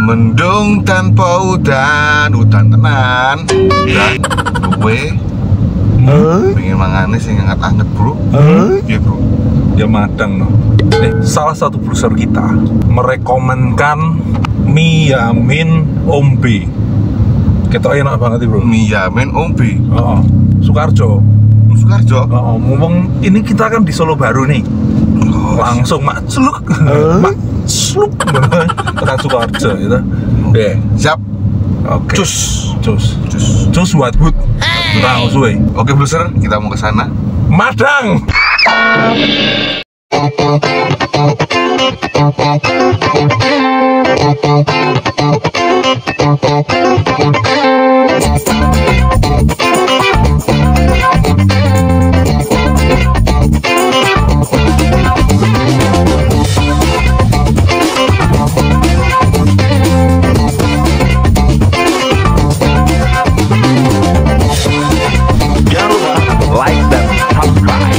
Mendung tanpa udan, udan tenan. Udan, gue pengen mangane sing anget-anget bro. Iya bro. Ya madang no. Salah satu browser kita merekomenkan mie yamin ombe. Ketok enak banget bro. Mie yamin ombe. Sukarjo. Sukarjo. Ngomong ini kita kan di Solo Baru nih. Langsung maksluk. Maksluk. Tekan Sukarjo gitu. Siap. Oke. Cus buat but. Langsung. Oke browser, kita mau ke sana. Madang. Jangan lupa like dan subscribe.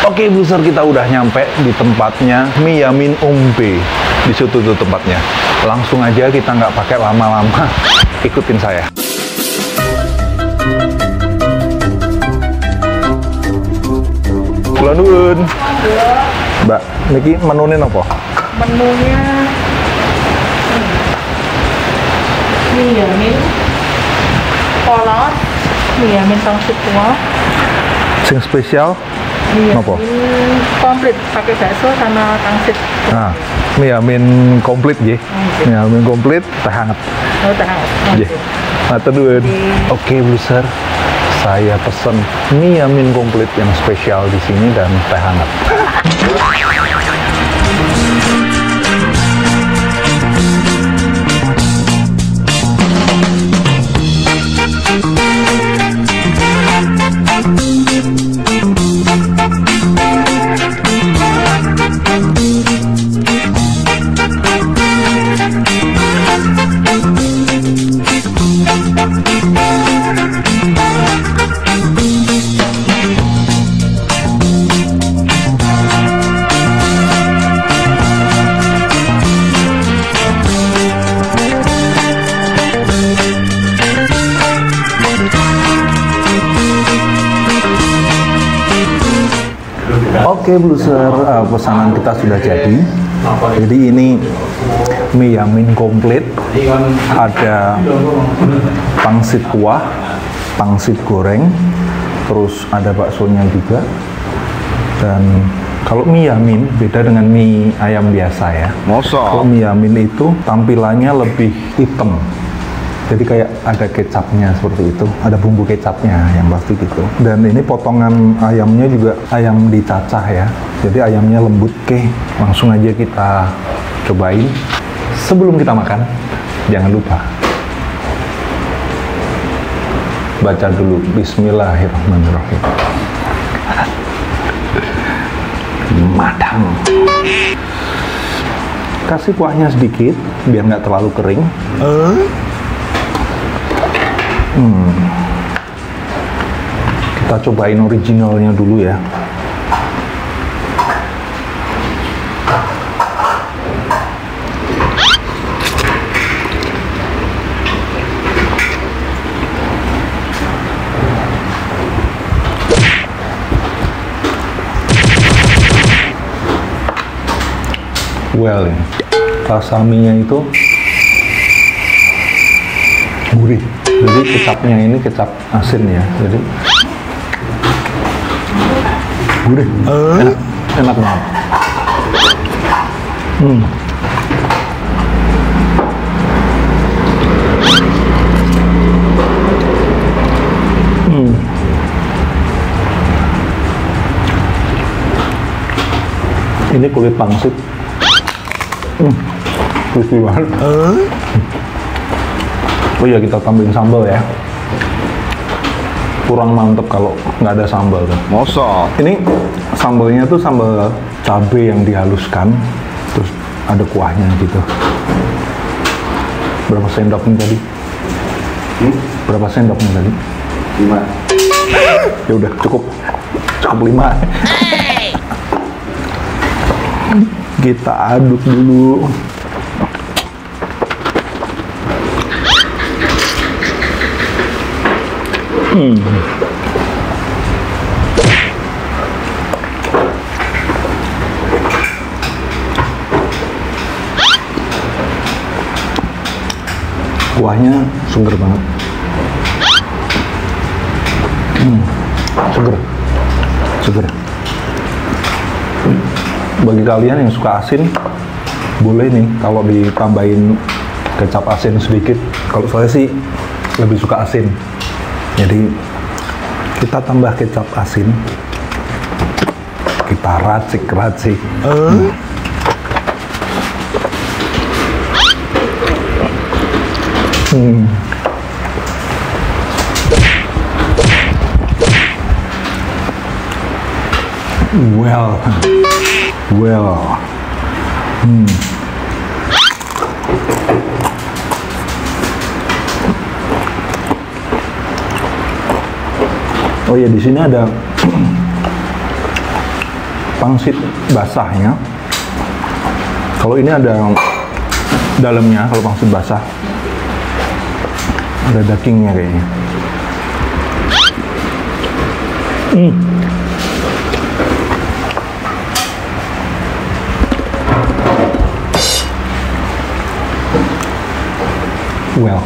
Oke browser, kita udah nyampe di tempatnya mie yamin ombe. Di situ tuh tempatnya. Langsung aja, kita nggak pakai lama-lama. Ikutin saya. Nuwun. Mbak, niki menunya apa? Menunya mie yamin polos, mie yamin pangsit tua, Sing spesial mie Apa? yamin komplit pakai bakso sama pangsit. Nah, mie yamin komplit nggih. Mie yamin komplit teh hangat. Oh, tahan. Nggih. Matur nuwun. Oke, browser. Saya pesen mie yamin komplit yang spesial di sini dan teh hangat. Oke browser, pesanan kita sudah jadi. Jadi ini mie yamin komplit, ada pangsit kuah, pangsit goreng, terus ada baksonya juga. Dan kalau mie yamin beda dengan mie ayam biasa ya. Kalau mie yamin itu tampilannya lebih hitam. Jadi kayak ada kecapnya seperti itu, ada bumbu kecapnya yang pasti gitu. Dan ini potongan ayamnya juga ayam dicacah ya. Jadi ayamnya lembut. Oke, langsung aja kita cobain. Sebelum kita makan, jangan lupa baca dulu Bismillahirrahmanirrahim. Madang. Kasih kuahnya sedikit biar nggak terlalu kering. Kita cobain originalnya dulu ya. Well, rasa mie-nya itu gurih. Jadi kecapnya ini kecap asin ya. Jadi gurih, enak banget. Ini kulit pangsit. Crispy banget. Oh iya, kita tambahin sambal ya. Kurang mantep kalau nggak ada sambal kan. Mosok. Ini sambalnya tuh sambal cabai yang dihaluskan, terus ada kuahnya gitu. Berapa sendok nih tadi? Berapa sendoknya tadi? 5. Ya udah cukup 5. Kita aduk dulu. Kuahnya seger banget. Seger. Bagi kalian yang suka asin, boleh nih kalau ditambahin kecap asin sedikit. Kalau saya sih lebih suka asin. Jadi kita tambah kecap asin, kita racik. Well. Oh ya, di sini ada pangsit basahnya. Kalau ini ada dalamnya, kalau pangsit basah ada dagingnya kayaknya. Well.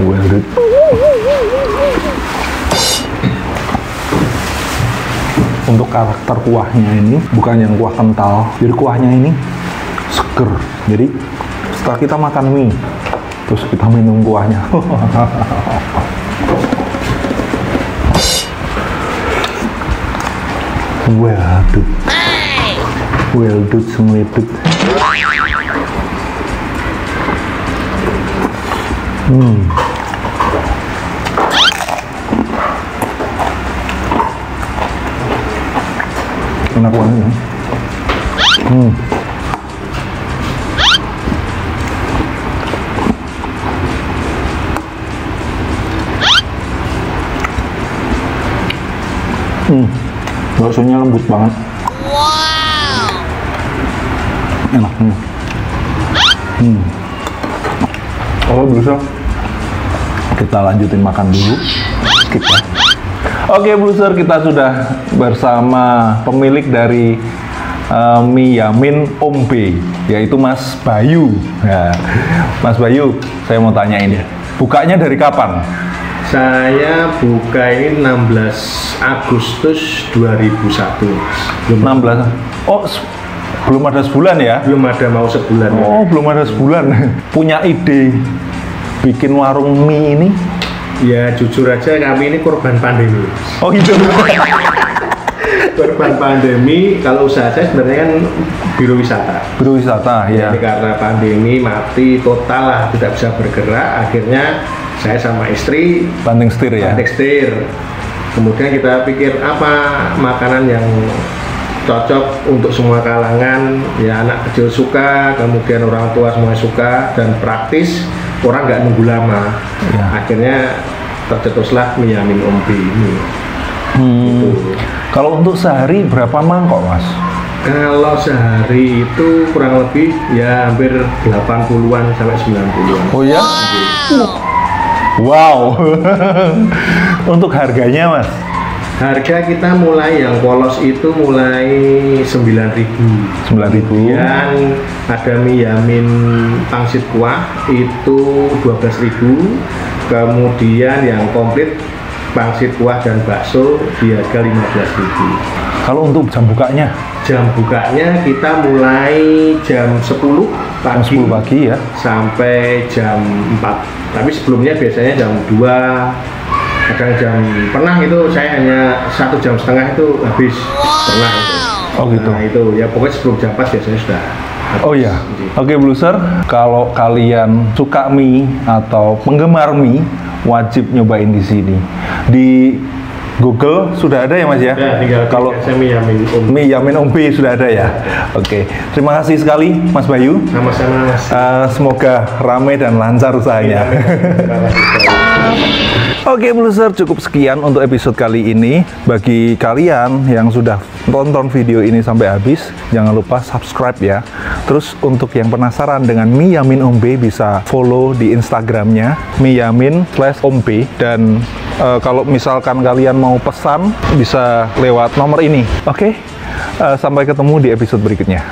Well good. Untuk karakter kuahnya ini bukan yang kuah kental, jadi kuahnya ini seger. Jadi setelah kita makan mie, terus kita minum kuahnya. Well dud semedut. Enak banget ya. Baksonya lembut banget. Enak. Kalau bisa kita lanjutin makan dulu. Skip ya. Oke Bluser, kita sudah bersama pemilik dari Mie Yamin Om B, yaitu Mas Bayu. Nah, Mas Bayu, saya mau tanya ini, bukanya dari kapan? Saya buka ini 16 Agustus 2001. 16. Oh, belum ada sebulan ya? Belum ada mau sebulan. Oh, belum ada sebulan. Punya ide bikin warung mie ini? Ya jujur aja kami ini korban pandemi. Oh gitu. Korban pandemi. Kalau usaha saya sebenarnya kan biro wisata. Biro wisata, ya. Jadi karena pandemi mati total lah, tidak bisa bergerak. Akhirnya saya sama istri banting setir ya. Banting setir. Kemudian kita pikir apa makanan yang cocok untuk semua kalangan. Ya anak kecil suka, kemudian orang tua semua suka dan praktis. Orang nggak nunggu lama. Ya. Akhirnya tercetuslah Mie Yamin Om B ini. Gitu. Kalau untuk sehari berapa mangkok, Mas? Kalau sehari itu kurang lebih ya hampir 80-an sampai 90-an. Oh ya? Wow. Untuk harganya, Mas? Harga kita mulai yang polos itu mulai 9.000. 9.000. Kemudian ada Mie Yamin pangsit kuah itu 12.000. Kemudian yang komplit pangsit kuah dan bakso di harga 15.000. Kalau untuk jam bukanya? Jam bukanya kita mulai jam 10 pagi, jam 10 pagi ya, sampai jam 4. Tapi sebelumnya biasanya jam 2. Kadang pernah itu saya hanya 1,5 jam itu habis. Pernah itu. Oh gitu. Nah itu ya pokoknya sebelum jam 4 biasanya sudah Oh iya, oke Blueser, kalau kalian suka mie atau penggemar mie, wajib nyobain di sini. Di Google sudah ada ya Mas ya? Ya, tinggal Kalau mie Yamin Ombe. mie Yamin Ombe sudah ada ya? Oke, terima kasih sekali Mas Bayu. Sama-sama Mas. Semoga ramai dan lancar usahanya. Oke Blueser, cukup sekian untuk episode kali ini. Bagi kalian yang sudah tonton video ini sampai habis, jangan lupa subscribe ya. Terus untuk yang penasaran dengan mie Yamin Ombe, bisa follow di Instagramnya miyamin_ombe. Dan kalau misalkan kalian mau pesan, bisa lewat nomor ini. Oke, sampai ketemu di episode berikutnya.